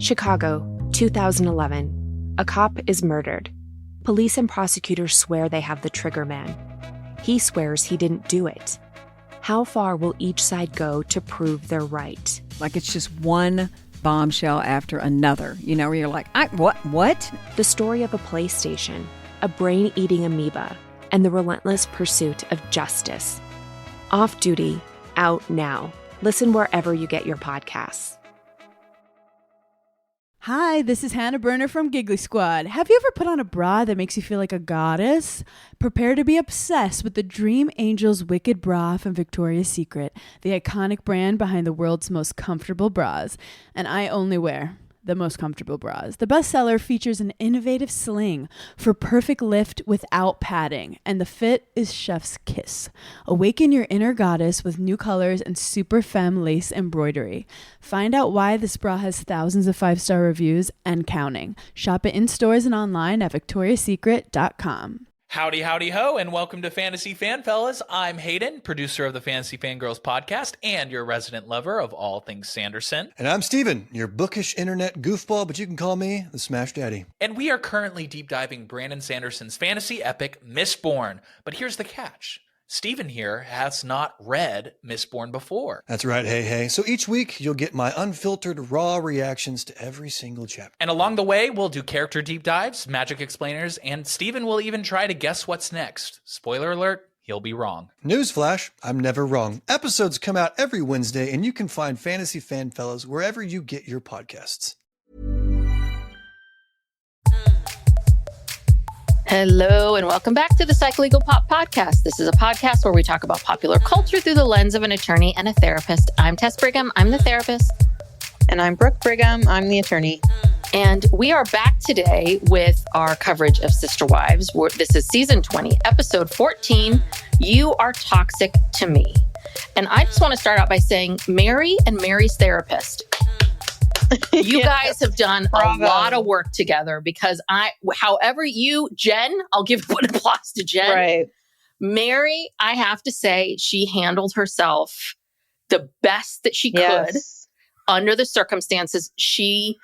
Chicago, 2011. A cop is murdered. Police and prosecutors swear they have the trigger man. He swears he didn't do it. How far will each side go to prove they're right? Like it's just one bombshell after another, where you're like, what? The story of a PlayStation, a brain-eating amoeba, and the relentless pursuit of justice. Off Duty, out now. Listen wherever you get your podcasts. Hi, this is Hannah Berner from Giggly Squad. Have you ever put on a bra that makes you feel like a goddess? Prepare to be obsessed with the Dream Angels Wicked Bra from Victoria's Secret, the iconic brand behind the world's most comfortable bras. And I only wear the most comfortable bras. The bestseller features an innovative sling for perfect lift without padding, and the fit is chef's kiss. Awaken your inner goddess with new colors and super femme lace embroidery. Find out why this bra has thousands of 5-star reviews and counting. Shop it in stores and online at victoriasecret.com. Howdy, howdy, ho, and welcome to Fantasy Fan Fellas. I'm Hayden, producer of the Fantasy Fangirls podcast and your resident lover of all things Sanderson. And I'm Steven, your bookish internet goofball, but you can call me the Smash Daddy. And we are currently deep diving Brandon Sanderson's fantasy epic, Mistborn. But here's the catch. Steven here has not read Mistborn before. That's right, hey. So each week, you'll get my unfiltered, raw reactions to every single chapter. And along the way, we'll do character deep dives, magic explainers, and Steven will even try to guess what's next. Spoiler alert, he'll be wrong. Newsflash, I'm never wrong. Episodes come out every Wednesday, and you can find Fantasy Fan Fellas wherever you get your podcasts. Hello and welcome back to the Psycholegal Pop Podcast. This is a podcast where we talk about popular culture through the lens of an attorney and a therapist. I'm Tess Brigham. I'm the therapist. And I'm Brooke Brigham. I'm the attorney. And we are back today with our coverage of Sister Wives. This is season 20, episode 14, You Are Toxic to Me. And I just want to start out by saying Meri and Meri's therapist. You guys have done a lot of work together because Jen, I'll give an applause to Jen. Right. Meri, I have to say, she handled herself the best that she could under the circumstances. She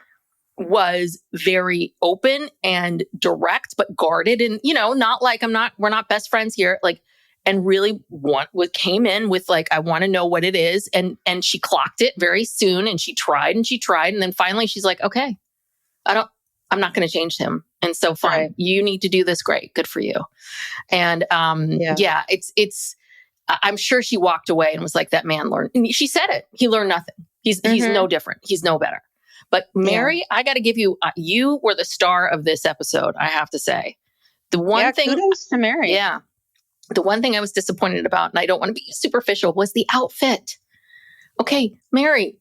was very open and direct, but guarded and, not like we're not best friends here. And really came in with I want to know what it is. And she clocked it very soon and she tried. And then finally she's like, okay, I'm not going to change him. And so fine, right. You need to do this. Great. Good for you. And it's I'm sure she walked away and was like, that man learned. And she said it. He learned nothing. He's no different. He's no better. But Meri, I got to give you, you were the star of this episode. I have to say the one thing, kudos to Meri. Yeah. The one thing I was disappointed about, and I don't want to be superficial, was the outfit. Okay, Meri,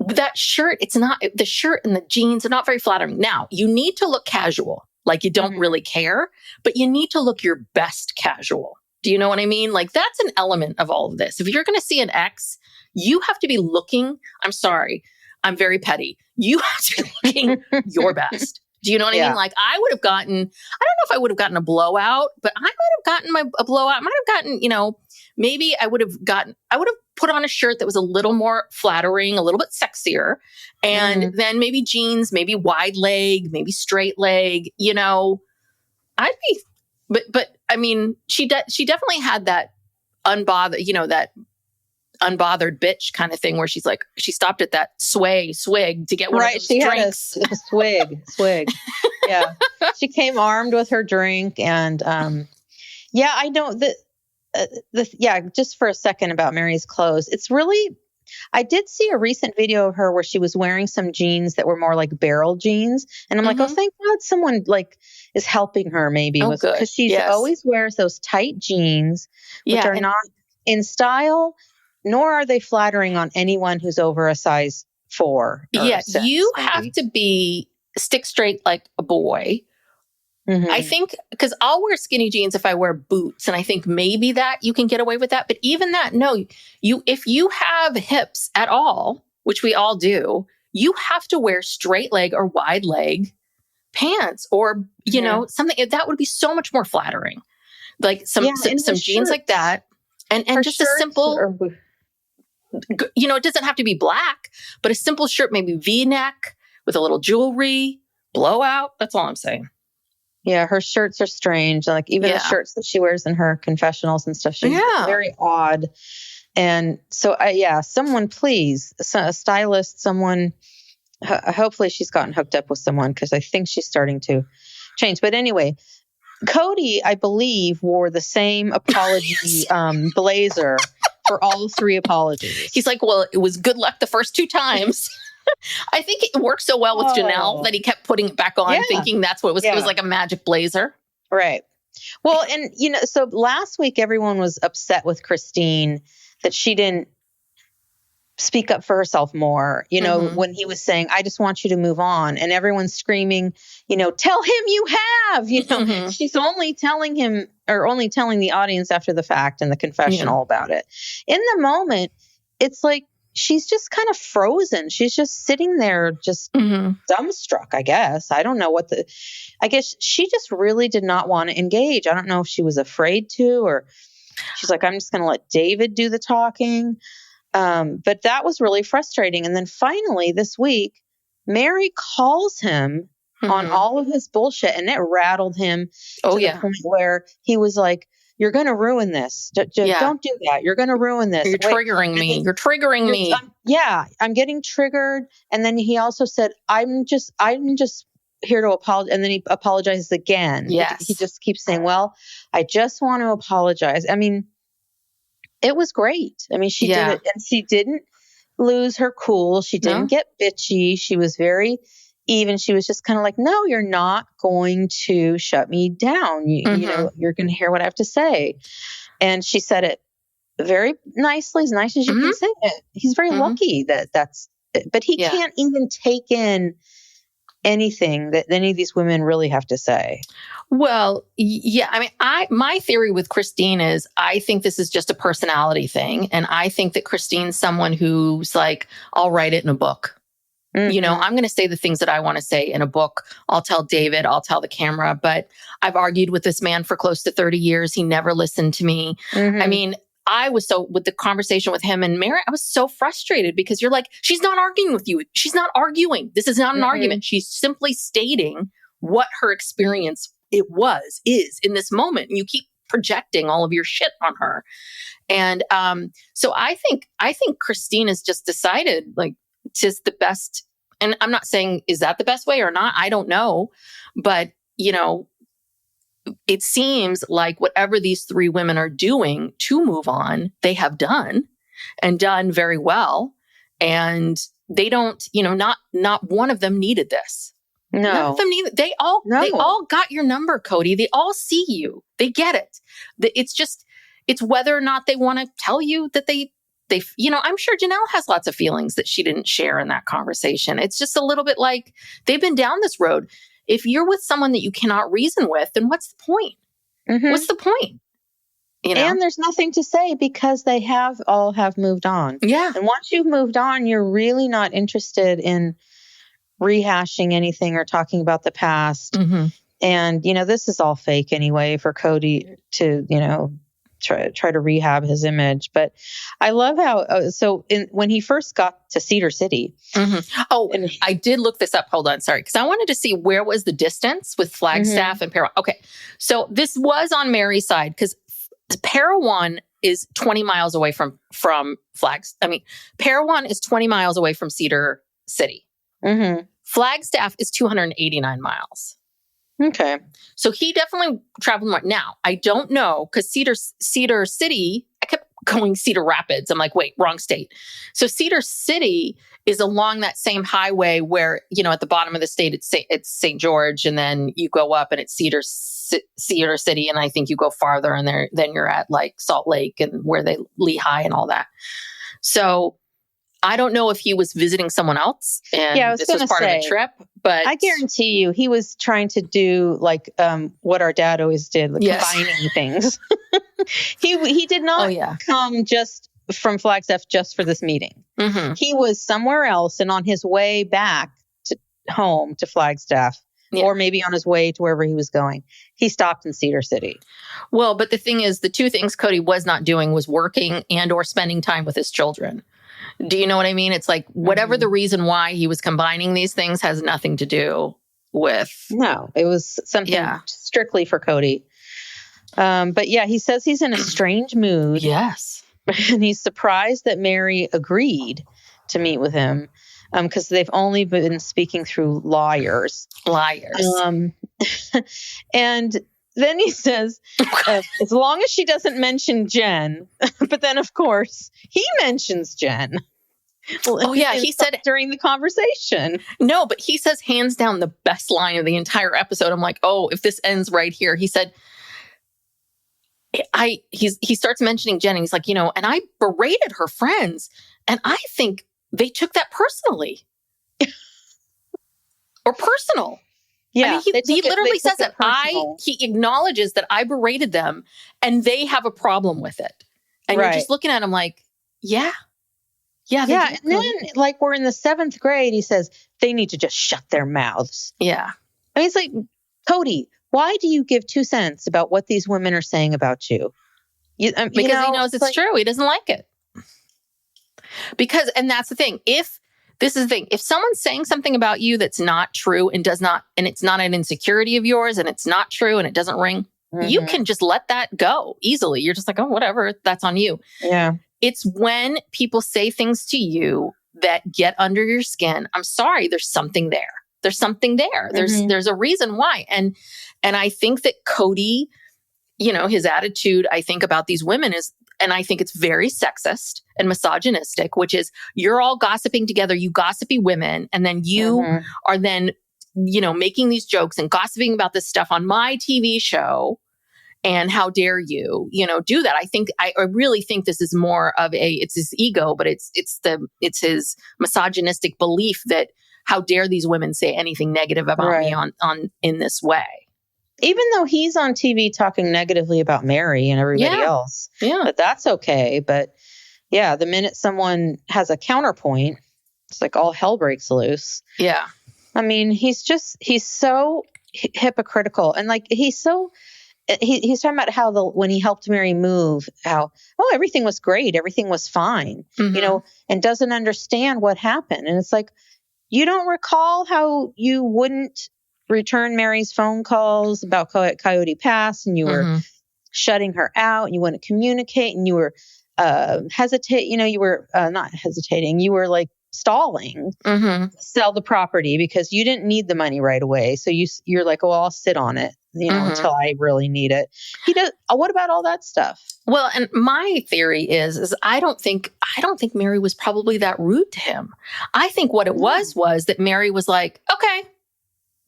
that shirt, the shirt and the jeans are not very flattering. Now, you need to look casual, like you don't really care, but you need to look your best casual. Do you know what I mean? That's an element of all of this. If you're going to see an ex, you have to be looking, I'm sorry, I'm very petty. You have to be looking your best. Do you know what I mean? I would have gotten, I don't know if I would have gotten a blowout, but I might have gotten a blowout. I might have gotten, maybe I would have put on a shirt that was a little more flattering, a little bit sexier. And then maybe jeans, maybe wide leg, maybe straight leg, I'd be, but I mean, she definitely had that unbothered, that unbothered bitch kind of thing where she's like, she stopped at that swig to get one of those drinks. Had a swig. Yeah. She came armed with her drink. And I know that, just for a second about Meri's clothes. It's really, I did see a recent video of her where she was wearing some jeans that were more like barrel jeans. And I'm like, oh, thank God someone is helping her maybe. Because she always wears those tight jeans, which are not in style, nor are they flattering on anyone who's over a size 4. Yeah, 6, you have to be stick straight like a boy. I think, because I'll wear skinny jeans if I wear boots, and I think maybe that you can get away with that. But even that, no, if you have hips at all, which we all do, you have to wear straight leg or wide leg pants, or something that would be so much more flattering. Some jeans like that, and just a simple. It doesn't have to be black, but a simple shirt, maybe V-neck with a little jewelry, blowout. That's all I'm saying. Yeah, her shirts are strange. Like even the shirts that she wears in her confessionals and stuff, she's very odd. And so, someone please, a stylist, someone, hopefully she's gotten hooked up with someone because I think she's starting to change. But anyway, Kody, I believe, wore the same apology blazer for all 3 apologies. He's like, well, it was good luck the first 2 times. I think it worked so well with Janelle that he kept putting it back on, thinking that's what it was. It was like a magic blazer. Right. Well, and, so last week, everyone was upset with Christine that she didn't speak up for herself more, when he was saying, I just want you to move on. And everyone's screaming, tell him you have, she's only telling him or only telling the audience after the fact and the confessional about it. In the moment, it's like, she's just kind of frozen. She's just sitting there, just dumbstruck, I guess. I don't know I guess she just really did not want to engage. I don't know if she was afraid to, or she's like, I'm just going to let David do the talking. But that was really frustrating. And then finally this week, Meri calls him on all of his bullshit, and it rattled him to the point where he was like, you're going to ruin this. Don't do that. You're going to ruin this. You're triggering me. You're triggering me. I'm getting triggered. And then he also said, I'm just here to apologize. And then he apologizes again. Yes. He just keeps saying, well, I just want to apologize. I mean, it was great. I mean, she did it, and she didn't lose her cool. She didn't get bitchy. She was very even. She was just kind of like, no, you're not going to shut me down. You're going to hear what I have to say. And she said it very nicely, as nice as you can say it. He's very lucky that's, but he can't even take in anything that any of these women really have to say. Well, yeah. I mean, my theory with Christine is I think this is just a personality thing. And I think that Christine's someone who's like, I'll write it in a book. I'm going to say the things that I want to say in a book. I'll tell David, I'll tell the camera, but I've argued with this man for close to 30 years. He never listened to me. I mean, I was with the conversation with him and Meri, I was so frustrated because you're like, she's not arguing with you. She's not arguing. This is not an argument. She's simply stating what her experience is in this moment. And you keep projecting all of your shit on her. And so I think Christine has just decided like, just the best. And I'm not saying, is that the best way or not? I don't know. But, it seems like whatever these 3 women are doing to move on, they have done and done very well. And they don't, not one of them needed this. No. None of them needed. They all got your number, Kody. They all see you. They get it. It's whether or not they want to tell you that they, I'm sure Janelle has lots of feelings that she didn't share in that conversation. It's just a little bit like they've been down this road. If you're with someone that you cannot reason with, then what's the point? What's the point? And there's nothing to say because they all have moved on. Yeah. And once you've moved on, you're really not interested in rehashing anything or talking about the past. And, this is all fake anyway for Kody to, try to rehab his image. But I love how, when he first got to Cedar City. Oh, and I did look this up. Hold on. Sorry. Because I wanted to see where was the distance with Flagstaff and Parowan. Okay. So this was on Meri's side because Parowan is 20 miles away from Parowan is 20 miles away from Cedar City. Flagstaff is 289 miles. Okay. So he definitely traveled more. Now, I don't know because Cedar City, I kept going Cedar Rapids. I'm like, wait, wrong state. So Cedar City is along that same highway where, at the bottom of the state, it's St. George, and then you go up and it's Cedar City. And I think you go farther and then you're at like Salt Lake and where they Lehigh and all that. So I don't know if he was visiting someone else and this was part of a trip, but I guarantee you he was trying to do like what our dad always did, like combining things. He did not come just from Flagstaff just for this meeting. He was somewhere else, and on his way back to home to Flagstaff, or maybe on his way to wherever he was going, he stopped in Cedar City. Well, but the thing is, the 2 things Kody was not doing was working and or spending time with his children. Do you know what I mean? It's like whatever the reason why he was combining these things has nothing to do with. No, it was something strictly for Kody. But yeah, he says he's in a strange mood. Yes. And he's surprised that Meri agreed to meet with him because they've only been speaking through liars. And then he says, as long as she doesn't mention Jen, but then of course he mentions Jen. Oh yeah, he said during the conversation. No, but he says hands down the best line of the entire episode. I'm like, oh, if this ends right here. He said, he starts mentioning Jen and he's like, and I berated her friends and I think they took that personally or personal. Yeah, I mean, he literally says that he acknowledges that I berated them and they have a problem with it. And you're just looking at him like, yeah. And then like we're in the 7th grade, he says they need to just shut their mouths. Yeah. I mean, it's like, Kody, why do you give 2 cents about what these women are saying about you? Because he knows it's true. He doesn't like it. And that's the thing. If someone's saying something about you that's not true and it's not an insecurity of yours and it's not true and it doesn't ring, you can just let that go easily. You're just like, oh, whatever, that's on you. Yeah. It's when people say things to you that get under your skin. I'm sorry, there's something there. There's a reason why. And I think that Kody, his attitude, I think about these women is, and I think it's very sexist and misogynistic, which is you're all gossiping together, you gossipy women, and then you are then, making these jokes and gossiping about this stuff on my TV show. And how dare you, do that? I really think this is more of it's his ego, but it's his misogynistic belief that how dare these women say anything negative about me on in this way. Even though he's on TV talking negatively about Meri and everybody else. Yeah. But that's okay. But yeah, the minute someone has a counterpoint, it's like all hell breaks loose. Yeah. I mean, he's so hypocritical. And like, he's talking about how when he helped Meri move, how, everything was great. Everything was fine, and doesn't understand what happened. And it's like, you don't recall how you wouldn't return Meri's phone calls about Coyote Pass and you were shutting her out and you wouldn't communicate and you were you were not hesitating. You were like stalling, sell the property because you didn't need the money right away. So you're like, I'll sit on it, until I really need it. He does. What about all that stuff? Well, and my theory is I don't think Meri was probably that rude to him. I think what it was that Meri was like, okay,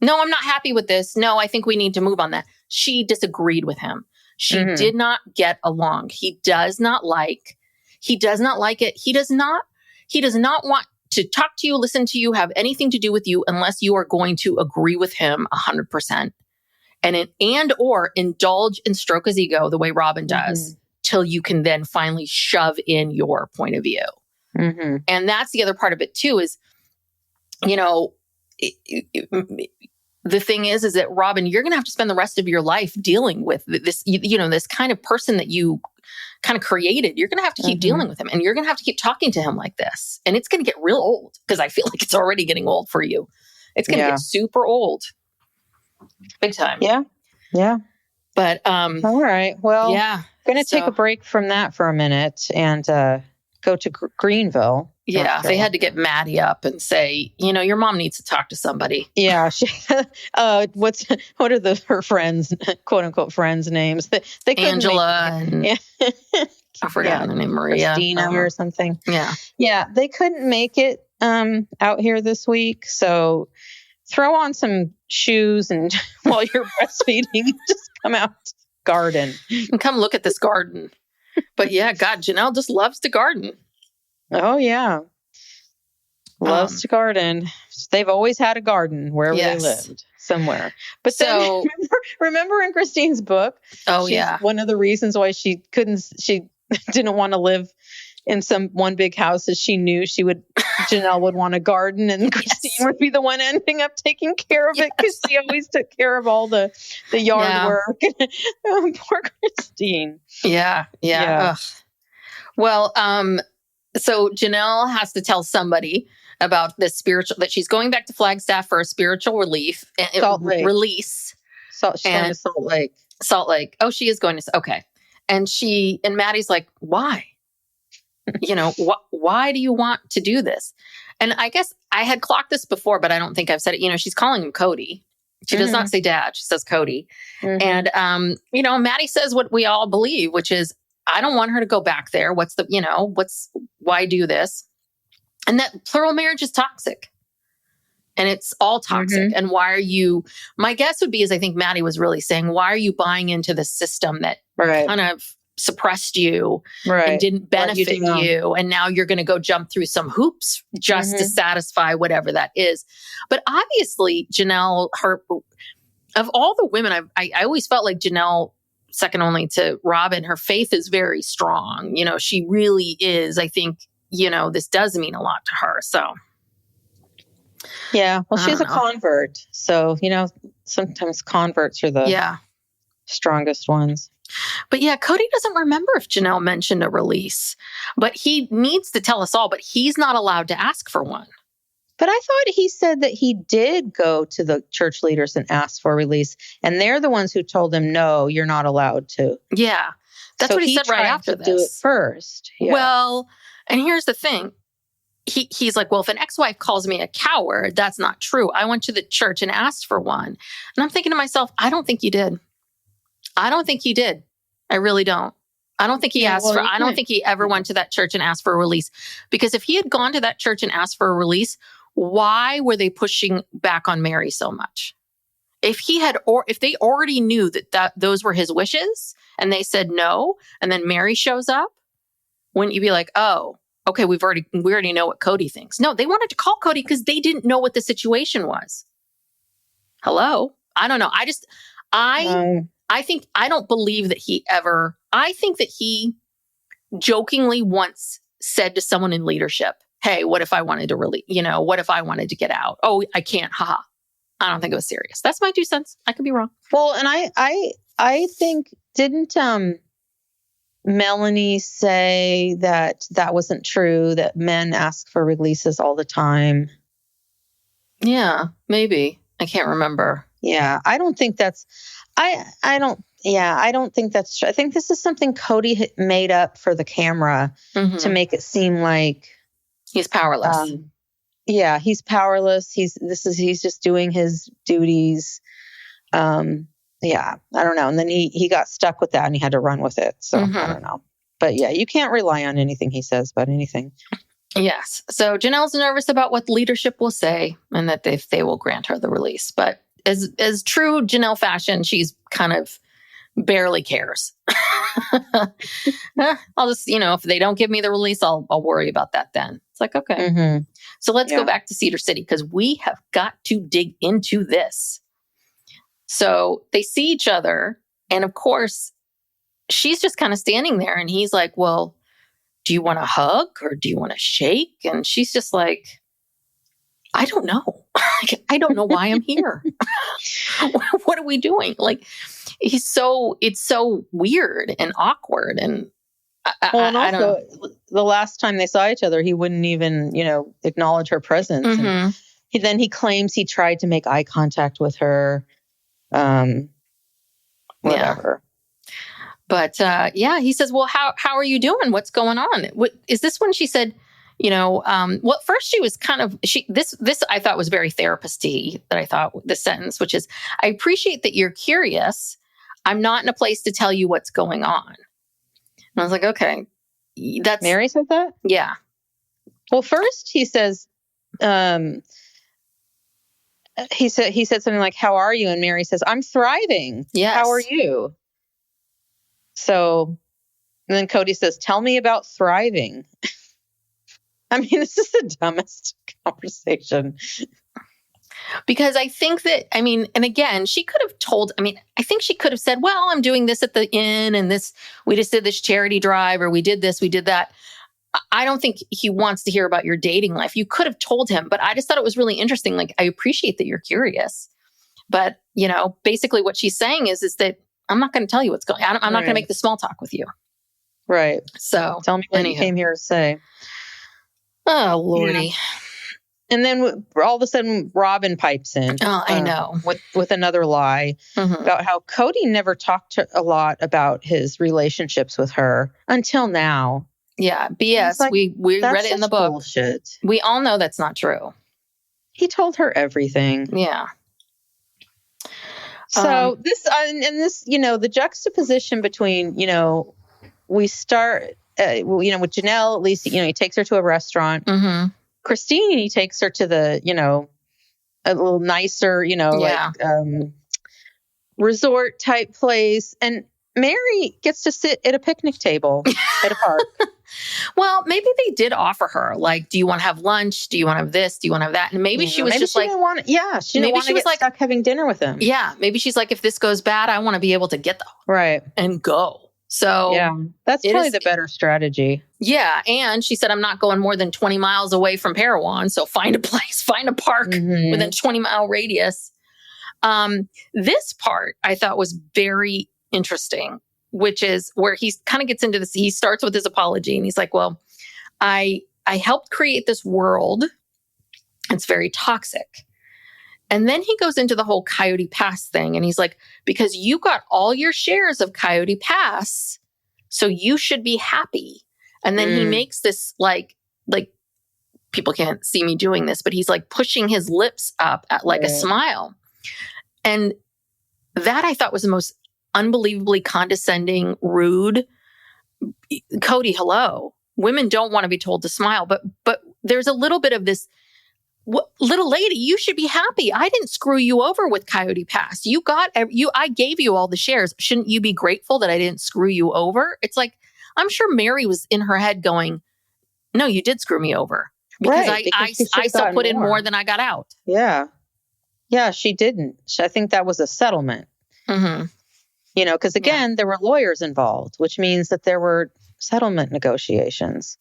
no, I'm not happy with this. No, I think we need to move on that. She disagreed with him. She did not get along. He does not like it. He does not want to talk to you, listen to you, have anything to do with you unless you are going to agree with him 100%. Or indulge and stroke his ego the way Robin does till you can then finally shove in your point of view. And that's the other part of it too is, the thing is that Robin, you're going to have to spend the rest of your life dealing with this, this kind of person that you kind of created. You're going to have to keep dealing with him and you're going to have to keep talking to him like this. And it's going to get real old because I feel like it's already getting old for you. It's going to get super old. Big time. Yeah. Yeah. But, all right. Well, I'm going to take a break from that for a minute and, go to Greenville. Yeah. They had to get Maddie up and say, your mom needs to talk to somebody. Yeah. What are her friends, quote unquote friends names? They Angela and I forgot the name, Maria. Christina or something. Yeah. Yeah. They couldn't make it, out here this week. So throw on some shoes and while you're breastfeeding, just come out garden. And come look at this garden. But yeah, God, Janelle just loves to garden. Oh yeah. Loves to garden. They've always had a garden wherever they lived, somewhere. But then remember in Christine's book? Oh yeah. One of the reasons why she didn't want to live in one big house is she knew Janelle would want a garden and Christine would be the one ending up taking care of it because she always took care of all the yard work. Poor Christine. Yeah. Well, So Janelle has to tell somebody about this spiritual, that she's going back to Flagstaff for a spiritual release. She's going to Salt Lake. Salt Lake. Oh, she is going to. Okay. And Maddie's like, why? Why do you want to do this? And I guess I had clocked this before, but I don't think I've said it. She's calling him Kody. She does not say dad. She says Kody. And, Maddie says what we all believe, which is, I don't want her to go back there. Why do this? And that plural marriage is toxic. And it's all toxic. And why are you, my guess would be, is I think Maddie was really saying, why are you buying into the system that kind of suppressed you and didn't benefit you? And now you're going to go jump through some hoops just to satisfy whatever that is. But obviously, Janelle, of all the women, I always felt like Janelle, second only to Robin, her faith is very strong. She really is. I think, this does mean a lot to her. So. Yeah. Well, she's a convert. So, sometimes converts are the strongest ones. But yeah, Kody doesn't remember if Janelle mentioned a release, but he needs to tell us all, but he's not allowed to ask for one. But I thought he said that he did go to the church leaders and ask for a release. And they're the ones who told him, no, you're not allowed to. Yeah. That's what he said right after this. Do it first. Yeah. Well, and here's the thing. He's like, well, if an ex-wife calls me a coward, that's not true. I went to the church and asked for one. And I'm thinking to myself, I don't think you did. I don't think you did. I really don't. I don't think he I don't think he ever went to that church and asked for a release. Because if he had gone to that church and asked for a release, why were they pushing back on Meri so much? If they already knew that those were his wishes and they said no, and then Meri shows up, wouldn't you be like, oh, okay, we already know what Kody thinks. No, they wanted to call Kody because they didn't know what the situation was. Hello? I don't know. I don't believe that I think that he jokingly once said to someone in leadership, hey, what if I wanted to what if I wanted to get out? Oh, I can't. Haha. I don't think it was serious. That's my 2 cents. I could be wrong. Well, and I think, didn't Melanie say that wasn't true, that men ask for releases all the time? Yeah, maybe. I can't remember. Yeah, I don't think that's, I don't think that's true. I think this is something Kody made up for the camera to make it seem like he's powerless. Yeah, he's powerless. He's just doing his duties. Yeah, I don't know. And then he got stuck with that and he had to run with it. So I don't know. But yeah, you can't rely on anything he says about anything. Yes. So Janelle's nervous about what leadership will say and that they will grant her the release. But as true Janelle fashion, she's kind of barely cares. I'll just, if they don't give me the release, I'll worry about that then. It's like, okay. So let's go back to Cedar City because we have got to dig into this. So they see each other. And of course, she's just kind of standing there and he's like, well, do you want to hug or do you want to shake? And she's just like, I don't know. I don't know why I'm here. What are we doing? Like, it's so weird and awkward. And I don't know. The last time they saw each other, he wouldn't even, acknowledge her presence. And then he claims he tried to make eye contact with her. Whatever. Yeah. But he says, well, how are you doing? What's going on? Is this when she said, well, first she was kind of, this I thought was very therapist-y, that I thought this sentence, which is, I appreciate that you're curious. I'm not in a place to tell you what's going on. And I was like, okay, that's Meri said that? Yeah. Well, first he says, he said something like, how are you? And Meri says, I'm thriving. Yes. How are you? So, and then Kody says, tell me about thriving. I mean, this is the dumbest conversation. Because I think that, and again, she could have told, I think she could have said, well, I'm doing this at the inn and we just did this charity drive or we did this, we did that. I don't think he wants to hear about your dating life. You could have told him, but I just thought it was really interesting. Like, I appreciate that you're curious, but basically what she's saying is that I'm not going to tell you what's going on. I'm not going to make the small talk with you. Right. So tell me what you came here to say. Oh, Lordy. Yeah. And then all of a sudden, Robin pipes in. Oh, I know. With another lie Mhm. about how Kody never talked a lot about his relationships with her until now. Yeah, BS. Like, we read it in the such book. Bullshit. We all know that's not true. He told her everything. Yeah. So this, the juxtaposition between, we start, with Janelle, at least, he takes her to a restaurant. Mm-hmm. Christine, he takes her to the, a little nicer, resort type place. And Meri gets to sit at a picnic table at a park. Well, maybe they did offer her, like, do you want to have lunch? Do you want to have this? Do you want to have that? And maybe she was just like, she didn't want to get stuck having dinner with him. Yeah, maybe she's like, if this goes bad, I want to be able to get right and go. So yeah, that's probably the better strategy. Yeah, and she said, I'm not going more than 20 miles away from Parowan, so find a place, find a park within a 20-mile radius. This part I thought was very interesting, which is where he kind of gets into this. He starts with his apology and he's like, well, I helped create this world. It's very toxic. And then he goes into the whole Coyote Pass thing. And he's like, because you got all your shares of Coyote Pass, so you should be happy. And then he makes this like people can't see me doing this, but he's like pushing his lips up at like a smile. And that I thought was the most unbelievably condescending, rude. Kody, hello. Women don't want to be told to smile, but there's a little bit of this, little lady, you should be happy. I didn't screw you over with Coyote Pass. I gave you all the shares. Shouldn't you be grateful that I didn't screw you over? It's like, I'm sure Meri was in her head going, no, you did screw me over because I still put in more than I got out. Yeah. Yeah, she didn't. I think that was a settlement. Mm-hmm. Because again, there were lawyers involved, which means that there were settlement negotiations.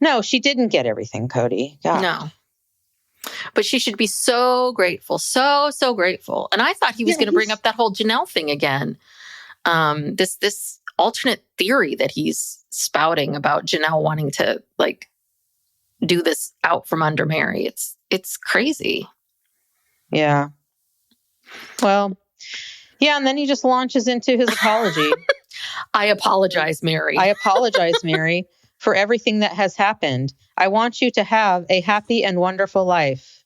No, she didn't get everything, Kody. God. No. But she should be so grateful, so grateful. And I thought he was going to bring up that whole Janelle thing again. This alternate theory that he's spouting about Janelle wanting to like do this out from under Meri. It's crazy. Yeah. Well, yeah, and then he just launches into his apology. I apologize, Meri. I apologize, Meri, for everything that has happened. I want you to have a happy and wonderful life.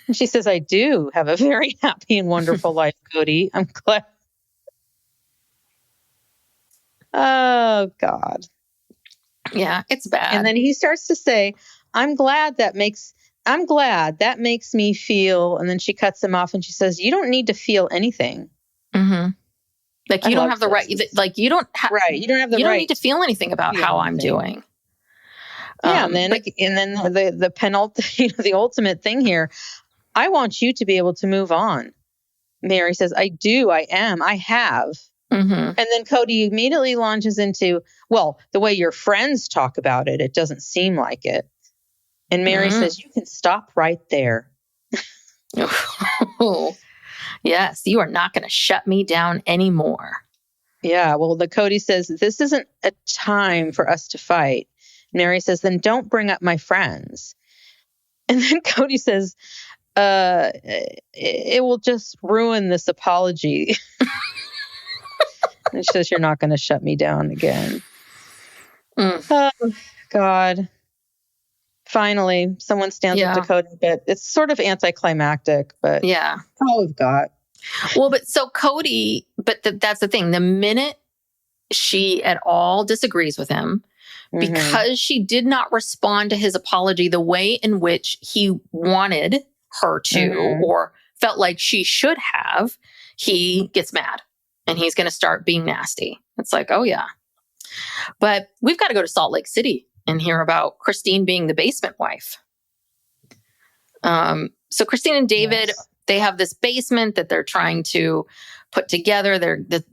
And she says, I do have a very happy and wonderful life, Kody. I'm glad. Oh, God. Yeah, it's bad. And then he starts to say, I'm glad that makes me feel. And then she cuts him off and she says, you don't need to feel anything. Mm-hmm. Like you don't have the right. Like you don't have. Right. You don't have the right. You don't need to feel anything about how I'm doing. Yeah. And then the penultimate, the ultimate thing here. I want you to be able to move on. Meri says, I do. I am. I have. Mm-hmm. And then Kody immediately launches into, well, the way your friends talk about it, it doesn't seem like it. And Meri says, you can stop right there. Yes, you are not going to shut me down anymore. Yeah, well, the Kody says, this isn't a time for us to fight. Meri says, then don't bring up my friends. And then Kody says, it will just ruin this apology. And she says, you're not going to shut me down again. Oh, God. Finally, someone stands up to Kody, but it's sort of anticlimactic, but yeah, all we've got. Well, but so Kody, but that's the thing. The minute she at all disagrees with him, because she did not respond to his apology the way in which he wanted her to, or felt like she should have, he gets mad and he's going to start being nasty. It's like, oh yeah. But we've got to go to Salt Lake City and hear about Christine being the basement wife. So Christine and David, they have this basement that they're trying to put together.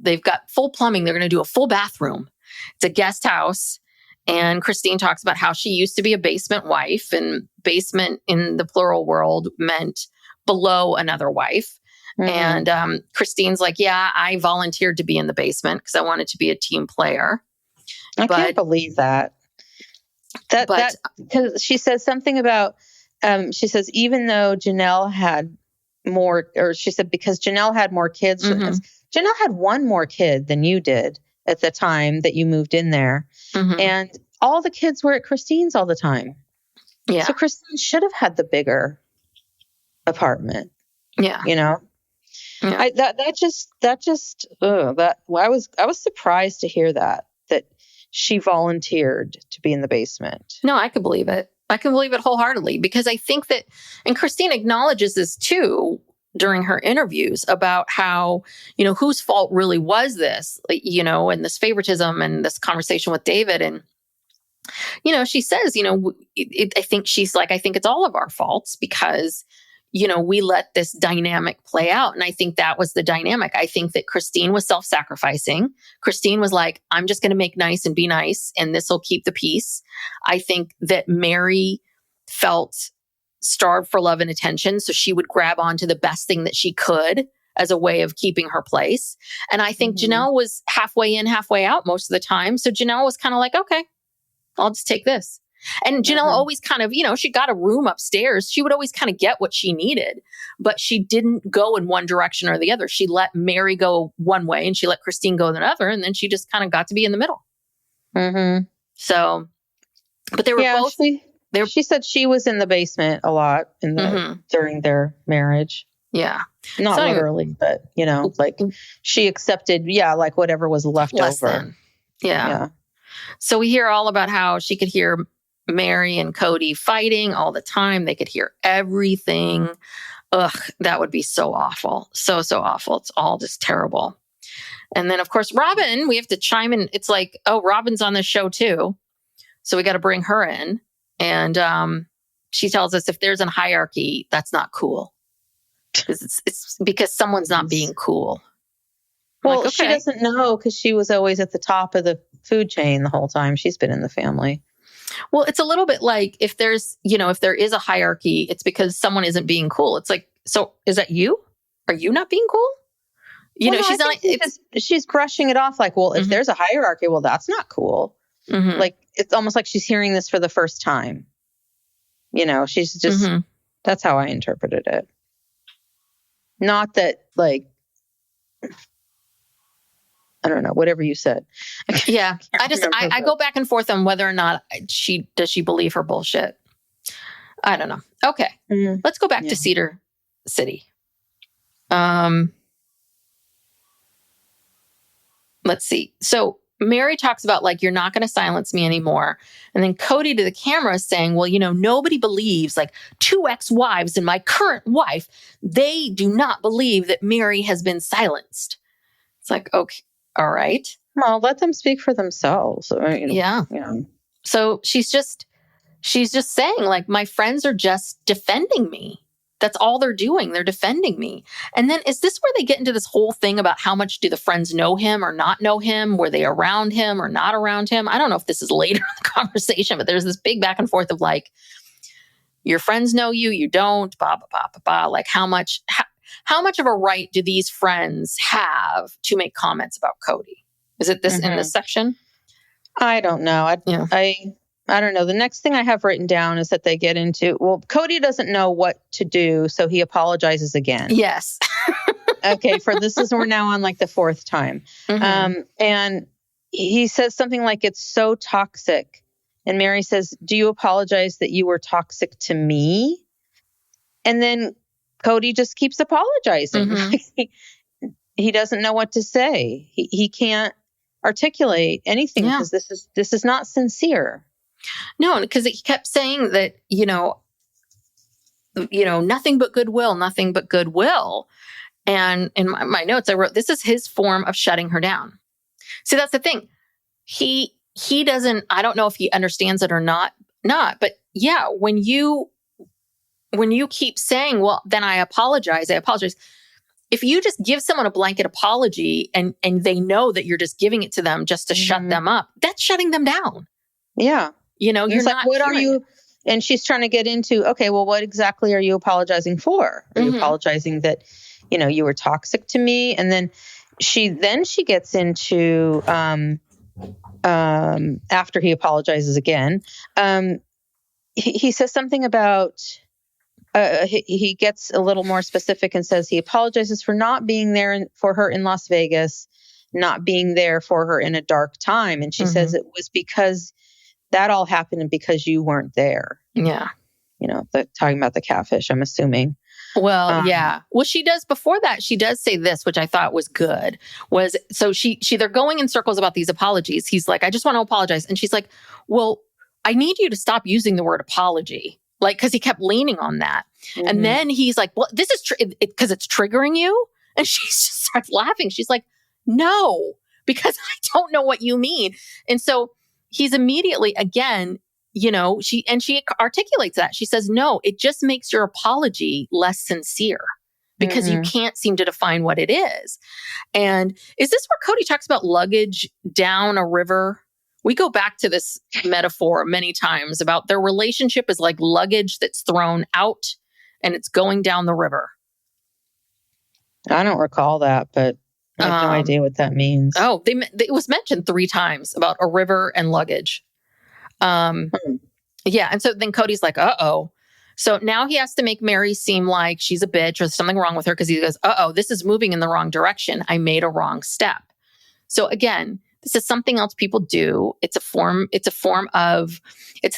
They've got full plumbing. They're going to do a full bathroom. It's a guest house. And Christine talks about how she used to be a basement wife, and basement in the plural world meant below another wife. And Christine's like, yeah, I volunteered to be in the basement because I wanted to be a team player. I can't believe that. Because she says something about, she says, even though Janelle had more, or she said, because Janelle had more kids, Janelle had one more kid than you did at the time that you moved in there. And all the kids were at Christine's all the time. Yeah. So Christine should have had the bigger apartment. Yeah. You know? Yeah. I was surprised to hear that she volunteered to be in the basement. No, I could believe it. I can believe it wholeheartedly, because I think that, and Christine acknowledges this too during her interviews about how, whose fault really was this, and this favoritism and this conversation with David. And, she says, I think she's like, I think it's all of our faults because, we let this dynamic play out. And I think that was the dynamic. I think that Christine was self-sacrificing. Christine was like, I'm just going to make nice and be nice, and this will keep the peace. I think that Meri felt starved for love and attention, so she would grab onto the best thing that she could as a way of keeping her place. And I think Janelle was halfway in, halfway out most of the time. So Janelle was kind of like, okay, I'll just take this. And Janelle always kind of, she got a room upstairs. She would always kind of get what she needed, but she didn't go in one direction or the other. She let Meri go one way and she let Christine go the other. And then she just kind of got to be in the middle. So, but they were both. She said she was in the basement a lot during their marriage. Yeah. Not literally, but, like she accepted, like whatever was left over. Yeah. So we hear all about how she could hear Meri and Kody fighting all the time. They could hear everything. Ugh, that would be so awful. So awful. It's all just terrible. And then, of course, Robin, we have to chime in. It's like, oh, Robin's on this show too. So we got to bring her in. And she tells us if there's a hierarchy, that's not cool. Because it's because someone's not being cool. Well, like, okay. She doesn't know because she was always at the top of the food chain the whole time she's been in the family. Well, it's a little bit like if there's, if there is a hierarchy, it's because someone isn't being cool. It's like, so is that you? Are you not being cool? She's not. She's brushing it off like, well, if there's a hierarchy, well, that's not cool. Like, it's almost like she's hearing this for the first time. She's just, that's how I interpreted it. Not that, like, I don't know, whatever you said. Yeah. I go back and forth on whether or not she believe her bullshit. I don't know. Okay. Let's go back to Cedar City. Let's see. So Meri talks about like, you're not going to silence me anymore. And then Kody to the camera is saying, well, nobody believes, like 2 ex-wives and my current wife, they do not believe that Meri has been silenced. It's like, okay. All right. Well, let them speak for themselves. Yeah. So she's just saying like, my friends are just defending me. That's all they're doing. They're defending me. And then is this where they get into this whole thing about how much do the friends know him or not know him? Were they around him or not around him? I don't know if this is later in the conversation, but there's this big back and forth of like, your friends know you, you don't, blah, blah, blah, blah, blah. Like how much of a right do these friends have to make comments about Kody? Is it this in this section? I don't know. I don't know. The next thing I have written down is that they get into, well, Kody doesn't know what to do, so he apologizes again. Yes. Okay, we're now on like the 4th time. And he says something like, it's so toxic. And Meri says, do you apologize that you were toxic to me? And then Kody just keeps apologizing. He doesn't know what to say. He can't articulate anything because this is not sincere. No, because he kept saying that, nothing but goodwill, nothing but goodwill. And in my notes, I wrote, this is his form of shutting her down. See, that's the thing. He doesn't, I don't know if he understands it or not, but yeah, when you keep saying, well, then I apologize. If you just give someone a blanket apology and they know that you're just giving it to them just to shut them up, that's shutting them down. Yeah. You're like, not. What are you? And she's trying to get into, okay, well, what exactly are you apologizing for? Are you apologizing that, you were toxic to me? And then she gets into after he apologizes again, he says something about, he gets a little more specific and says he apologizes for not being there for her in Las Vegas, not being there for her in a dark time. And she says it was because that all happened because you weren't there. Yeah. Talking about the catfish, I'm assuming. Well, yeah. Well, she does before that. She does say this, which I thought was good. So they're going in circles about these apologies. He's like, I just want to apologize. And she's like, well, I need you to stop using the word apology. Like, cause he kept leaning on that. Mm-hmm. And then he's like, well, this is because it's triggering you. And she just starts laughing. She's like, no, because I don't know what you mean. And so he's immediately, again, she articulates that. She says, no, it just makes your apology less sincere because you can't seem to define what it is. And is this where Kody talks about luggage down a river? We go back to this metaphor many times about their relationship is like luggage that's thrown out and it's going down the river. I don't recall that, but I have no idea what that means. Oh, it was mentioned 3 times about a river and luggage. Yeah. And so then Kody's like, uh-oh. So now he has to make Meri seem like she's a bitch or something wrong with her because he goes, uh-oh, this is moving in the wrong direction. I made a wrong step. So again, this is something else people do. It's the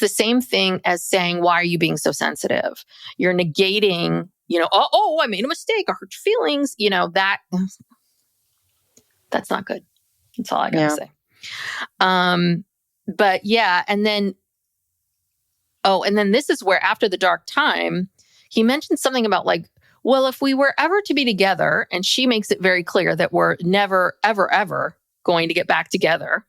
same thing as saying, why are you being so sensitive? You're negating, I made a mistake. I hurt your feelings. That's not good. That's all I got to say. But yeah, and then this is where after the dark time, he mentioned something about like, well, if we were ever to be together, and she makes it very clear that we're never, ever, ever going to get back together.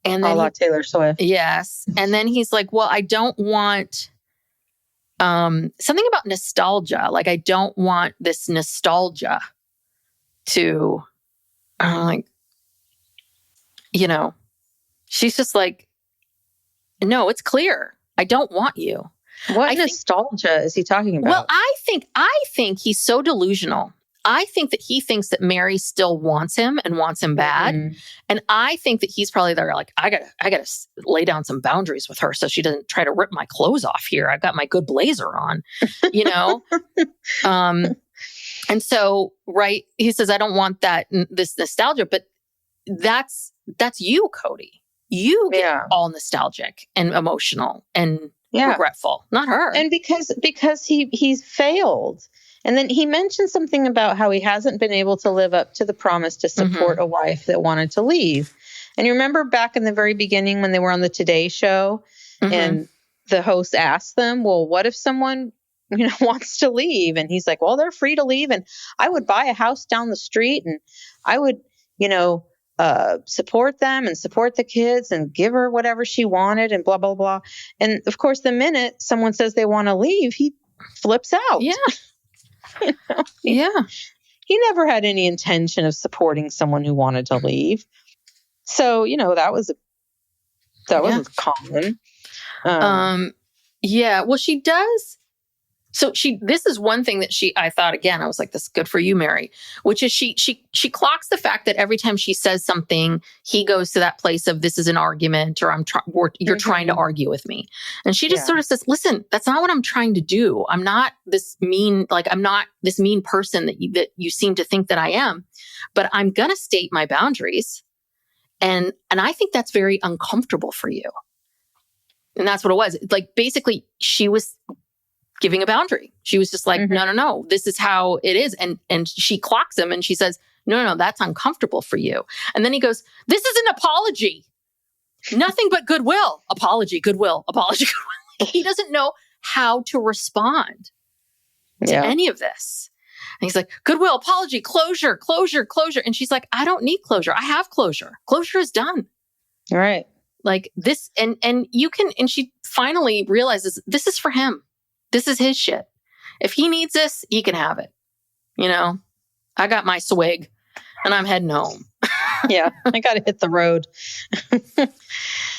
And then Taylor Swift. Yes. And then he's like, well, I don't want something about nostalgia. Like, I don't want this nostalgia to she's just like, no, it's clear. I don't want you. What nostalgia is he talking about? Well, I think he's so delusional. I think that he thinks that Meri still wants him and wants him bad. Mm-hmm. And I think that he's probably there like, I gotta lay down some boundaries with her so she doesn't try to rip my clothes off here. I've got my good blazer on, And so, right, he says, I don't want this nostalgia, but that's you, Kody. You get all nostalgic and emotional and regretful, not her. And because he's failed. And then he mentioned something about how he hasn't been able to live up to the promise to support a wife that wanted to leave. And you remember back in the very beginning when they were on the Today Show and the host asked them, well, what if someone wants to leave? And he's like, well, they're free to leave. And I would buy a house down the street and I would, support them and support the kids and give her whatever she wanted and blah, blah, blah. And of course, the minute someone says they want to leave, he flips out. Yeah. He never had any intention of supporting someone who wanted to leave. So, that was common. Well, she does. So this is one thing that I thought, again, I was like, this is good for you, Meri, which is she clocks the fact that every time she says something, he goes to that place of this is an argument or you're trying to argue with me. And she just sort of says, listen, that's not what I'm trying to do. I'm not this mean, I'm not this mean person that you seem to think that I am, but I'm going to state my boundaries. And I think that's very uncomfortable for you. And that's what it was. Like, basically she was giving a boundary. She was just like, no, this is how it is. And she clocks him and she says, no, that's uncomfortable for you. And then he goes, this is an apology. Nothing but goodwill. Apology, goodwill, apology, goodwill. He doesn't know how to respond to any of this. And he's like, goodwill, apology, closure. And she's like, I don't need closure. I have closure. Closure is done. Right. Like this. And she finally realizes this is for him. This is his shit. If he needs this, he can have it. I got my swig and I'm heading home. I got to hit the road.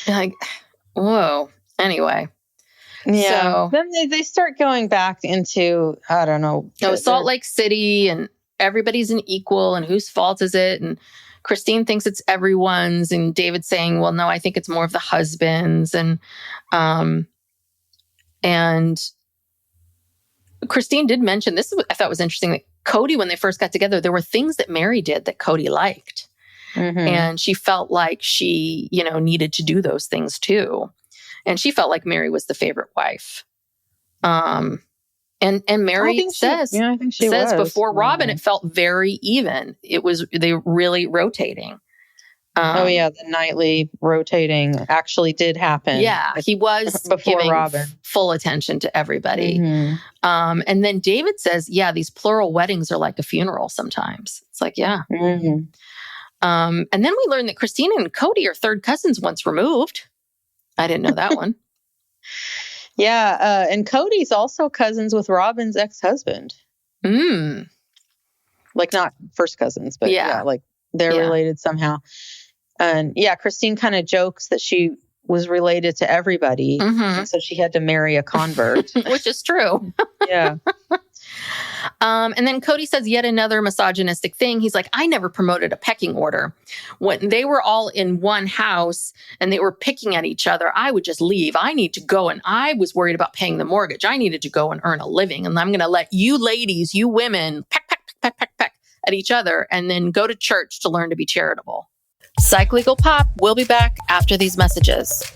Like, whoa. Anyway. Yeah. So, then they start going back into, I don't know. Salt Lake City and everybody's an equal and whose fault is it? And Christine thinks it's everyone's, and David's saying, well, no, I think it's more of the husband's. And Christine did mention, this is what I thought was interesting, that Kody, when they first got together, there were things that Meri did that Kody liked. Mm-hmm. And she felt like she, needed to do those things too. And she felt like Meri was the favorite wife. And Meri says before Robin, it felt very even. They were really rotating. The nightly rotating actually did happen. Yeah, he was before giving Robin full attention to everybody. Mm-hmm. And then David says, yeah, these plural weddings are like a funeral sometimes. It's like, yeah. Mm-hmm. And then we learned that Christina and Kody are third cousins once removed. I didn't know that one. Yeah, and Cody's also cousins with Robin's ex-husband. Like not first cousins, but like they're related somehow. And Christine kind of jokes that she was related to everybody, and so she had to marry a convert, which is true. Yeah. And then Kody says yet another misogynistic thing. He's like, I never promoted a pecking order. When they were all in one house and they were picking at each other, I would just leave. I need to go. And I was worried about paying the mortgage. I needed to go and earn a living. And I'm going to let you ladies, you women, peck at each other and then go to church to learn to be charitable. Psych Legal Pop will be back after these messages.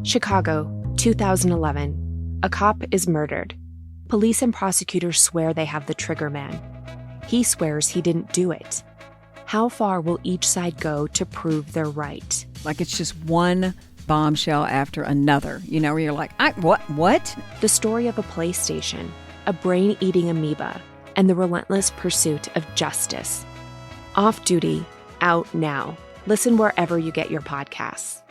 Chicago, 2011. A cop is murdered. Police and prosecutors swear they have the trigger man. He swears he didn't do it. How far will each side go to prove they're right? Like it's just one bombshell after another, where you're like, what? The story of a PlayStation, a brain-eating amoeba, and the relentless pursuit of justice. Off Duty, out now. Listen wherever you get your podcasts.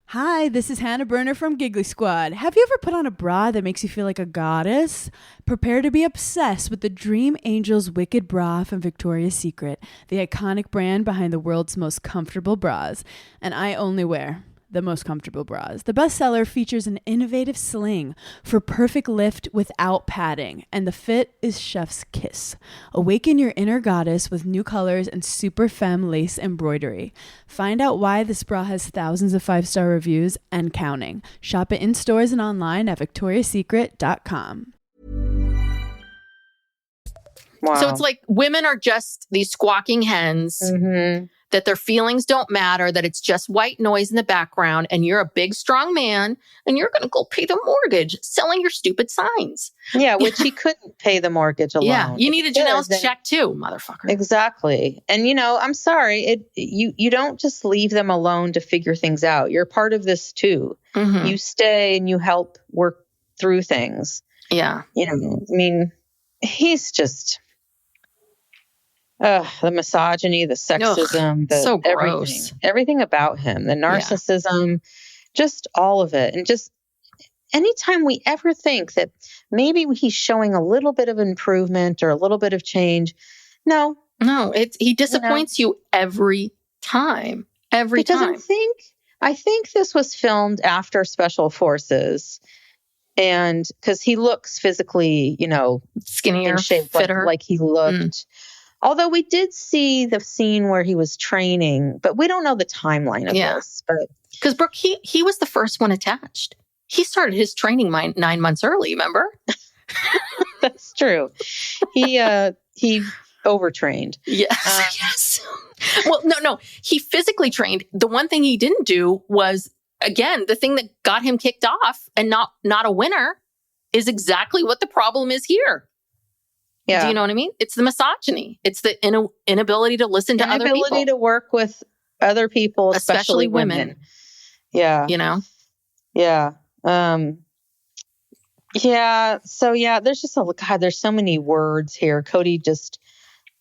Hi, this is Hannah Berner from Giggly Squad. Have you ever put on a bra that makes you feel like a goddess? Prepare to be obsessed with the Dream Angels Wicked Bra from Victoria's Secret, the iconic brand behind the world's most comfortable bras. And I only wear the most comfortable bras. The bestseller features an innovative sling for perfect lift without padding, and the fit is chef's kiss. Awaken your inner goddess with new colors and super femme lace embroidery. Find out why this bra has thousands of 5-star reviews and counting. Shop it in stores and online at victoriasecret.com. Wow. So it's like women are just these squawking hens, that their feelings don't matter, that it's just white noise in the background, and you're a big, strong man, and you're going to go pay the mortgage selling your stupid signs. Yeah, which he couldn't pay the mortgage alone. Yeah, you need a Janelle's check too, motherfucker. Exactly. And, I'm sorry, you don't just leave them alone to figure things out. You're part of this too. Mm-hmm. You stay and you help work through things. Yeah. He's just... the misogyny, the sexism, so gross. Everything about him, the narcissism, just all of it. And just anytime we ever think that maybe he's showing a little bit of improvement or a little bit of change, no, he disappoints you every time. Every time. I think this was filmed after Special Forces. And because he looks physically, skinnier, in shape, fitter, like he looked. Although we did see the scene where he was training, but we don't know the timeline of this. But because Brooke, he was the first one attached. He started his training 9 months early. Remember? That's true. He overtrained. Yes. Yes. Well, no. He physically trained. The one thing he didn't do was, again, the thing that got him kicked off and not a winner is exactly what the problem is here. Yeah. Do you know what I mean? It's the misogyny. It's the inability to listen to other people. Inability to work with other people, especially women. Yeah. Yeah. Yeah. So there's just there's so many words here. Kody just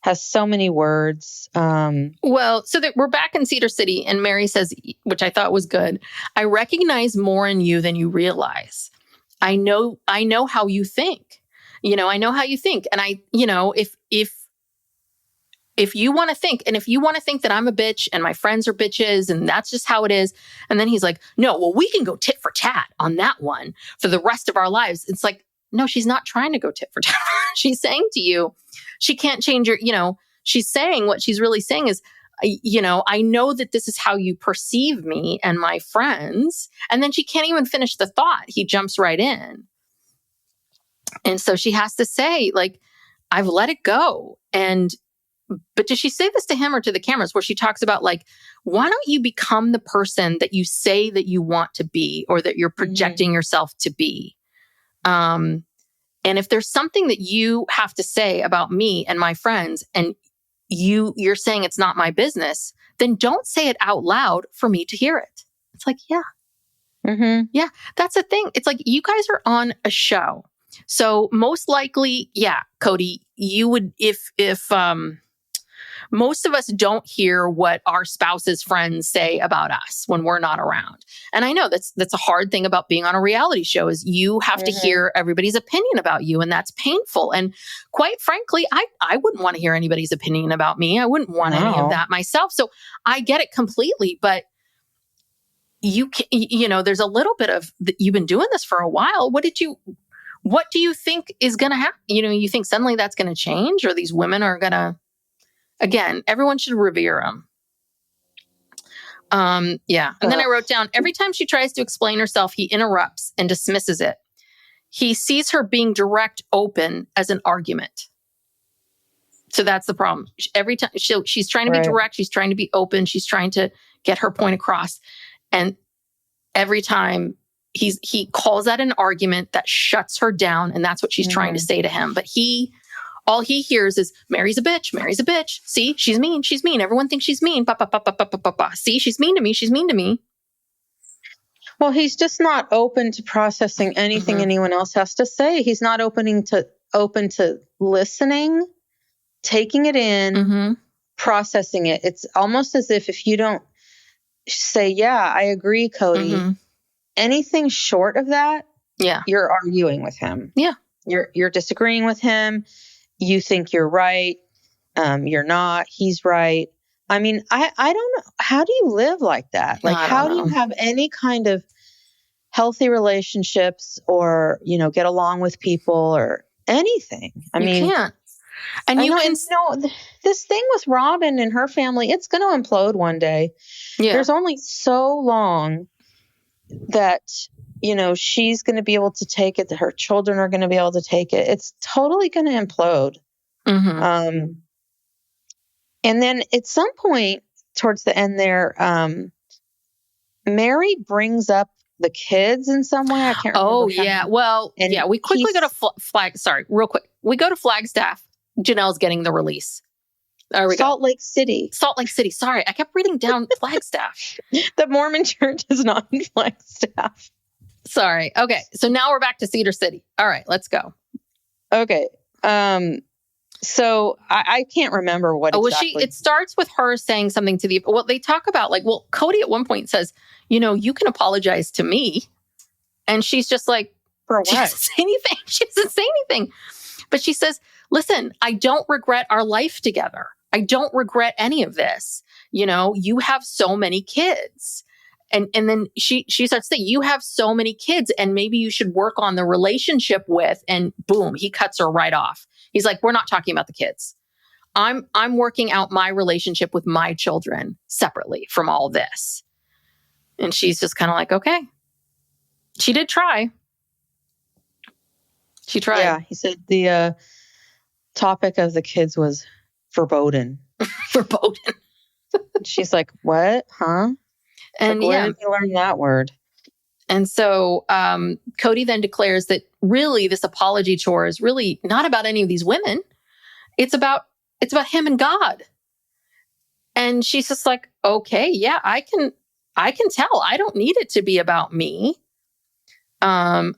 has so many words. Well, so that we're back in Cedar City, and Meri says, which I thought was good, I recognize more in you than you realize. I know how you think. I know how you think. And if you want to think, and if you want to think that I'm a bitch and my friends are bitches and that's just how it is. And then he's like, no, well, we can go tit for tat on that one for the rest of our lives. It's like, no, she's not trying to go tit for tat. She's saying to you, she can't change your, she's saying what she's really saying is, I know that this is how you perceive me and my friends. And then she can't even finish the thought. He jumps right in. And so she has to say, like, I've let it go. But does she say this to him or to the cameras where she talks about, like, why don't you become the person that you say that you want to be or that you're projecting yourself to be? And if there's something that you have to say about me and my friends and you're saying it's not my business, then don't say it out loud for me to hear it. It's like, yeah. Mm-hmm. Yeah, that's the thing. It's like, you guys are on a show. So most likely, yeah, Kody, you would, if most of us don't hear what our spouse's friends say about us when we're not around. And I know that's a hard thing about being on a reality show is you have to hear everybody's opinion about you. And that's painful. And quite frankly, I wouldn't want to hear anybody's opinion about me. I wouldn't want any of that myself. So I get it completely, but there's a little bit of, you've been doing this for a while. What do you think is going to happen? You think suddenly that's going to change or these women are going to, again, everyone should revere them. Yeah. And then I wrote down, every time she tries to explain herself, he interrupts and dismisses it. He sees her being direct, open as an argument. So that's the problem. Every time she's trying to be direct, she's trying to be open, she's trying to get her point across. And every time he calls that an argument that shuts her down. And that's what she's trying to say to him. But all he hears is, Meri's a bitch. Meri's a bitch. See, she's mean. She's mean. Everyone thinks she's mean. See, she's mean to me. She's mean to me. Well, he's just not open to processing anything anyone else has to say. He's not open to listening, taking it in, processing it. It's almost as if you don't say, yeah, I agree, Kody. Anything short of that, you're arguing with him. Yeah. You're disagreeing with him. You think you're right. You're not. He's right. I mean, I don't know. How do you live like that? Like, how do you have any kind of healthy relationships or, get along with people or anything? You can't. And this thing with Robin and her family, it's going to implode one day. Yeah. There's only so long that, she's going to be able to take it, that her children are going to be able to take it. It's totally going to implode. And then at some point towards the end there, Meri brings up the kids in some way. I can't remember. Oh, yeah. Well, we quickly go to real quick. We go to Flagstaff. Janelle's getting the release. There we go. Salt Lake City. Sorry, I kept reading down Flagstaff. The Mormon church is not in Flagstaff. Sorry. Okay. So now we're back to Cedar City. All right, let's go. Okay. So I can't remember what exactly. It starts with her saying something to they talk about Kody at one point says, you can apologize to me. And she's just like, for what? She doesn't say anything. She doesn't say anything. But she says, listen, I don't regret our life together. I don't regret any of this. You have so many kids. And then she starts to say, you have so many kids and maybe you should work on the relationship with, and boom, he cuts her right off. He's like, we're not talking about the kids. I'm working out my relationship with my children separately from all this. And she's just kind of like, okay. She did try. She tried. Yeah, he said the topic of the kids was verboten. Verboten. She's like, what? Huh? And where did you learn that word? And so Kody then declares that really this apology tour is really not about any of these women. It's about him and God. And she's just like, okay, yeah, I can tell. I don't need it to be about me. What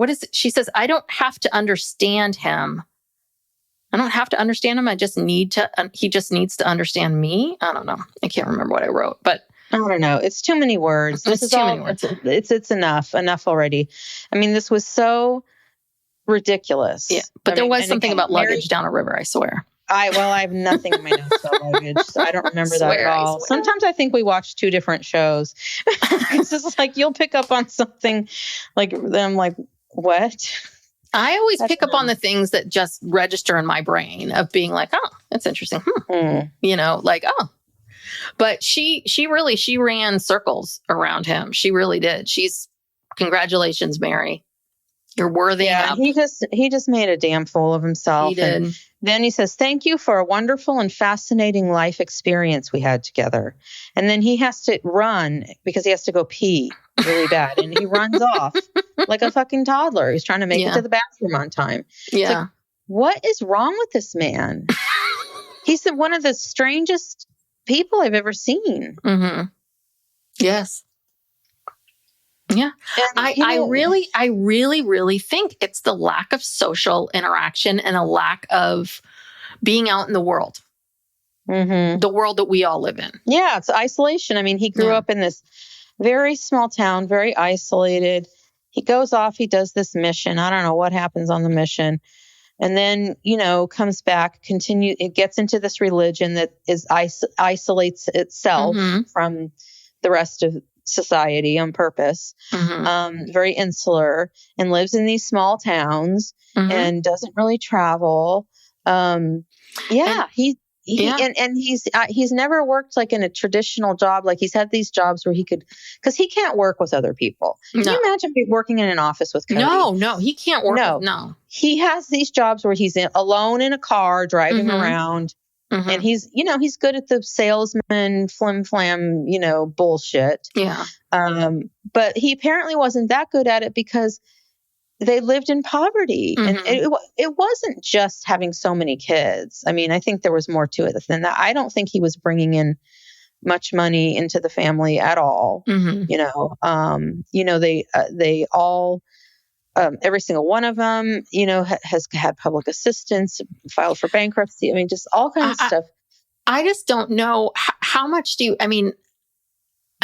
is it? She says, I don't have to understand him. I don't have to understand him. I just he just needs to understand me. I don't know. I can't remember what I wrote, but I don't know. It's too many words. Many words. It's enough already. I mean, this was so ridiculous. Yeah. But there was something about luggage down a river, I swear. I have nothing in my notes about luggage, so I don't remember that at all. Sometimes I think we watch two different shows. It's just like you'll pick up on something like them, like what? I always pick up on the things that just register in my brain of being like, oh, that's interesting. You know, like, oh. But she ran circles around him. She really did. Congratulations, Meri. You're worthy. Yeah, he just made a damn fool of himself. He did. And then he says, "Thank you for a wonderful and fascinating life experience we had together." And then he has to run because he has to go pee really bad. And he runs off like a fucking toddler. He's trying to make it to the bathroom on time. Yeah. Like, what is wrong with this man? He's one of the strangest people I've ever seen. Mm-hmm. Yes. Yeah. I really think it's the lack of social interaction and a lack of being out in the world. Mm-hmm. The world that we all live in. Yeah, it's isolation. I mean, he grew up in this very small town, very isolated. He goes off, he does this mission. I don't know what happens on the mission. And then, comes back, it gets into this religion that isolates itself from the rest of society on purpose, very insular, and lives in these small towns and doesn't really travel. He's never worked like in a traditional job. Like he's had these jobs where because he can't work with other people. Can you imagine working in an office with Kody? No, he can't work. No. He has these jobs where he's alone in a car driving around. And he's good at the salesman flim flam, bullshit. Yeah. But he apparently wasn't that good at it because they lived in poverty. And it wasn't just having so many kids. I mean, I think there was more to it than that. I don't think he was bringing in much money into the family at all. They all, every single one of them, has had public assistance, filed for bankruptcy. I mean, just all kinds of stuff. I just don't know how much I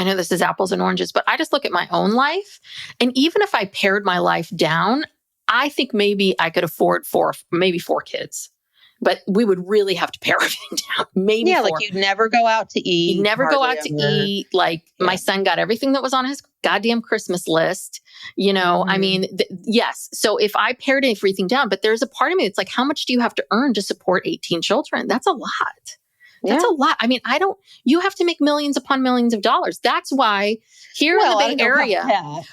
know this is apples and oranges, but I just look at my own life. And even if I pared my life down, I think maybe I could afford maybe four kids. But we would really have to pare everything down. Maybe four. Like you'd never go out to eat. You'd never go out to eat. Like my son got everything that was on his goddamn Christmas list. I mean, yes. So if I pared everything down, but there's a part of me that's like, how much do you have to earn to support 18 children? That's a lot. That's a lot. I mean, you have to make millions upon millions of dollars. That's why here in the Bay Area,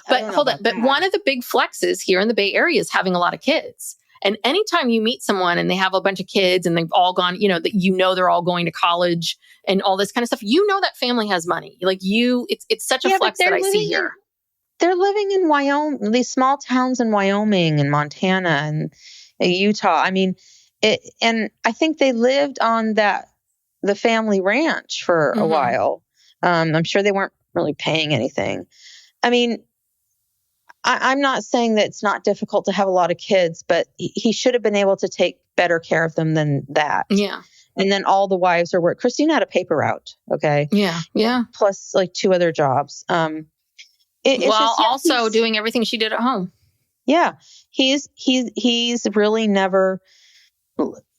but hold on. But one of the big flexes here in the Bay Area is having a lot of kids. And anytime you meet someone and they have a bunch of kids and they've all gone, they're all going to college and all this kind of stuff, that family has money. Like it's such a flex that I see here. They're living in Wyoming, these small towns in Wyoming and Montana and Utah. I mean, and I think they lived on the family ranch for a while. I'm sure they weren't really paying anything. I mean, I'm not saying that it's not difficult to have a lot of kids, but he should have been able to take better care of them than that. Yeah. And then all the wives are work. Christine had a paper route. Okay. Yeah. Yeah. Plus like 2 other jobs. Also doing everything she did at home. Yeah. He's really never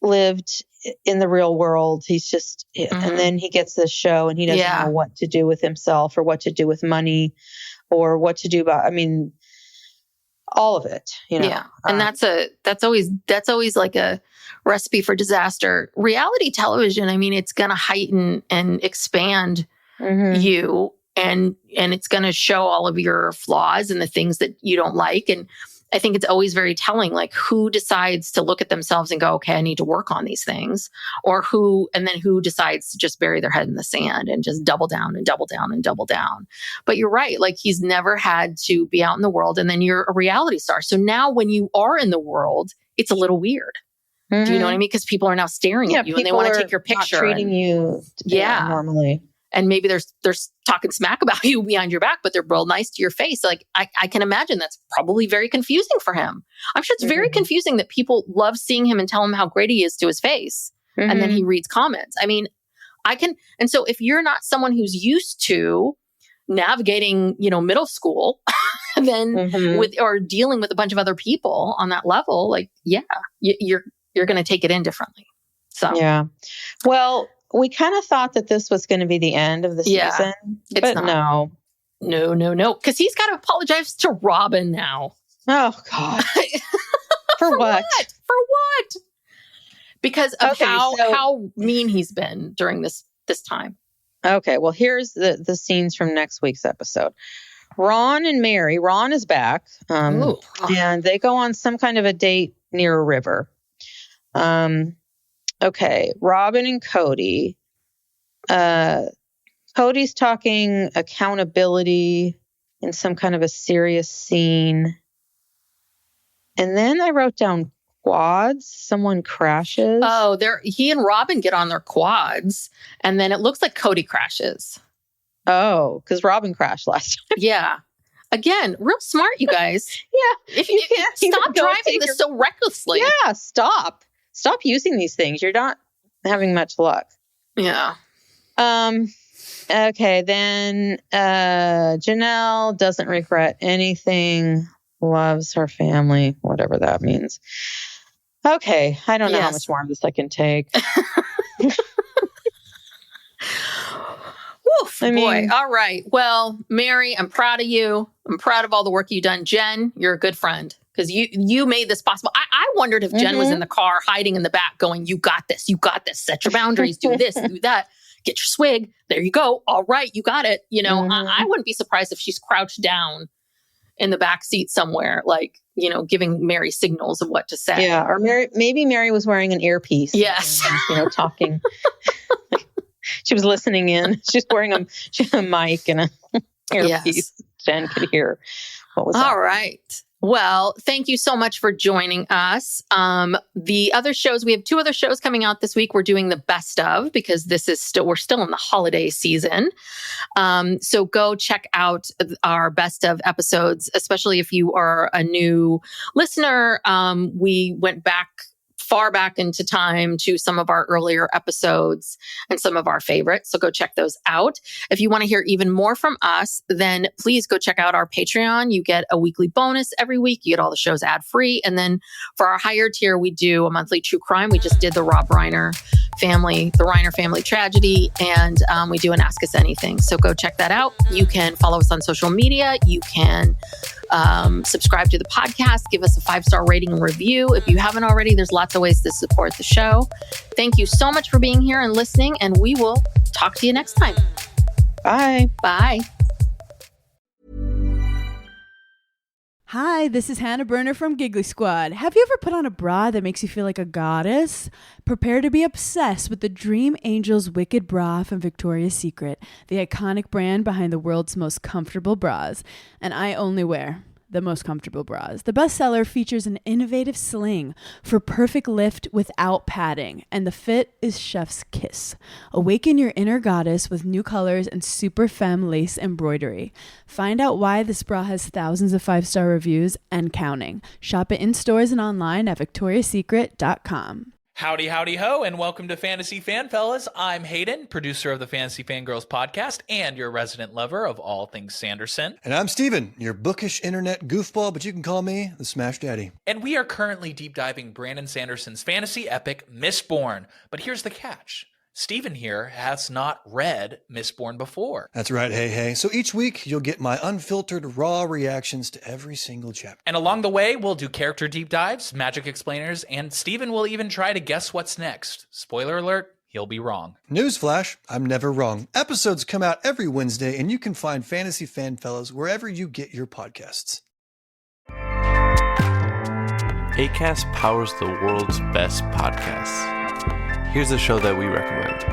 lived in the real world. He's just, and then he gets this show and he doesn't know what to do with himself or what to do with money or what to do about, all of it, Yeah. And that's always like a recipe for disaster. Reality television, it's going to heighten and expand you and it's going to show all of your flaws and the things that you don't like. And I think it's always very telling, like who decides to look at themselves and go, okay, I need to work on these things, or who decides to just bury their head in the sand and just double down and double down and double down. But you're right. Like he's never had to be out in the world and then you're a reality star. So now when you are in the world, it's a little weird. Do you know what I mean? Because people are now staring at you and they want to take your picture. Not treating you normally. And maybe they're talking smack about you behind your back, but they're real nice to your face. Like I can imagine that's probably very confusing for him. I'm sure it's very confusing that people love seeing him and tell him how great he is to his face. And then he reads comments. And so if you're not someone who's used to navigating, middle school, then or dealing with a bunch of other people on that level, like, you're going to take it in differently. So Yeah. Well, we kind of thought that this was going to be the end of the season, it's but not. No. Because he's got to apologize to Robin now. Oh, God. For what? For what? Because of Okay, how mean he's been during this time. Okay, well, here's the scenes from next week's episode. Ron and Meri. Ron is back, Ooh. and they go on some kind of a date near a river. Okay, Robin and Kody. Cody's talking accountability in some kind of a serious scene. And then I wrote down quads. Someone crashes. Oh, he and Robin get on their quads, and then it looks like Kody crashes. Oh, because Robin crashed last time. Yeah. Again, real smart, you guys. Yeah. If you can't stop driving this so recklessly. Yeah, stop. Stop using these things. You're not having much luck. Yeah. Okay, then Janelle doesn't regret anything, loves her family, whatever that means. Okay, I don't know how much more of this I can take. Woof, boy. All right. Well, Meri, I'm proud of you. I'm proud of all the work you've done. Jen, you're a good friend because you made this possible. I wondered if Jen was in the car hiding in the back going, you got this, set your boundaries, do this, do that, get your swig. There you go. All right, you got it. You know, I wouldn't be surprised if she's crouched down in the back seat somewhere, like, you know, giving Meri signals of what to say. Yeah, or maybe Meri was wearing an earpiece. Yes. And, talking. She was listening in. She's wearing a mic and an earpiece. Yes. Jen could hear what was all right. Well, thank you so much for joining us. The other shows, we have 2 other shows coming out this week. We're doing the best of because we're still in the holiday season. So go check out our best of episodes, especially if you are a new listener. We went far back into time to some of our earlier episodes and some of our favorites. So go check those out. If you want to hear even more from us, then please go check out our Patreon. You get a weekly bonus every week. You get all the shows ad free. And then for our higher tier, we do a monthly true crime. We just did the Reiner family tragedy, and we do an Ask Us Anything. So go check that out. You can follow us on social media. You can subscribe to the podcast, give us a 5-star rating and review. If you haven't already, there's lots of ways to support the show. Thank you so much for being here and listening, and we will talk to you next time. Bye. Bye. Hi, this is Hannah Berner from Giggly Squad. Have you ever put on a bra that makes you feel like a goddess? Prepare to be obsessed with the Dream Angels Wicked Bra from Victoria's Secret, the iconic brand behind the world's most comfortable bras. And I only wear the most comfortable bras. The bestseller features an innovative sling for perfect lift without padding, and the fit is chef's kiss. Awaken your inner goddess with new colors and super femme lace embroidery. Find out why this bra has thousands of 5-star reviews and counting. Shop it in stores and online at victoriassecret.com. Howdy, howdy, ho, and welcome to Fantasy Fan Fellas. I'm Hayden, producer of the Fantasy Fangirls podcast and your resident lover of all things Sanderson. And I'm Steven, your bookish internet goofball, but you can call me the Smash Daddy. And we are currently deep diving Brandon Sanderson's fantasy epic, Mistborn. But here's the catch. Steven here has not read Mistborn before. That's right, hey. So each week, you'll get my unfiltered, raw reactions to every single chapter. And along the way, we'll do character deep dives, magic explainers, and Steven will even try to guess what's next. Spoiler alert, he'll be wrong. Newsflash, I'm never wrong. Episodes come out every Wednesday, and you can find Fantasy Fan Fellas wherever you get your podcasts. Acast powers the world's best podcasts. Here's a show that we recommend.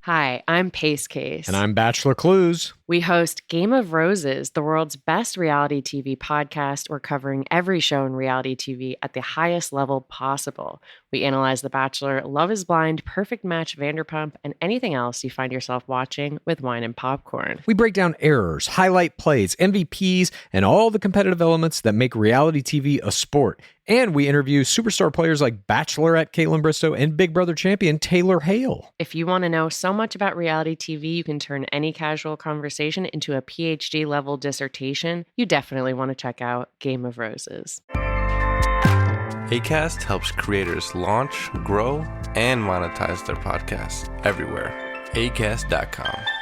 Hi, I'm Pace Case. And I'm Bachelor Clues. We host Game of Roses, the world's best reality TV podcast. We're covering every show in reality TV at the highest level possible. We analyze The Bachelor, Love is Blind, Perfect Match, Vanderpump, and anything else you find yourself watching with wine and popcorn. We break down errors, highlight plays, MVPs, and all the competitive elements that make reality TV a sport. And we interview superstar players like Bachelorette Caitlin Bristow and Big Brother champion Taylor Hale. If you want to know so much about reality TV, you can turn any casual conversation into a PhD-level dissertation. You definitely want to check out Game of Roses. Acast helps creators launch, grow, and monetize their podcasts everywhere. Acast.com.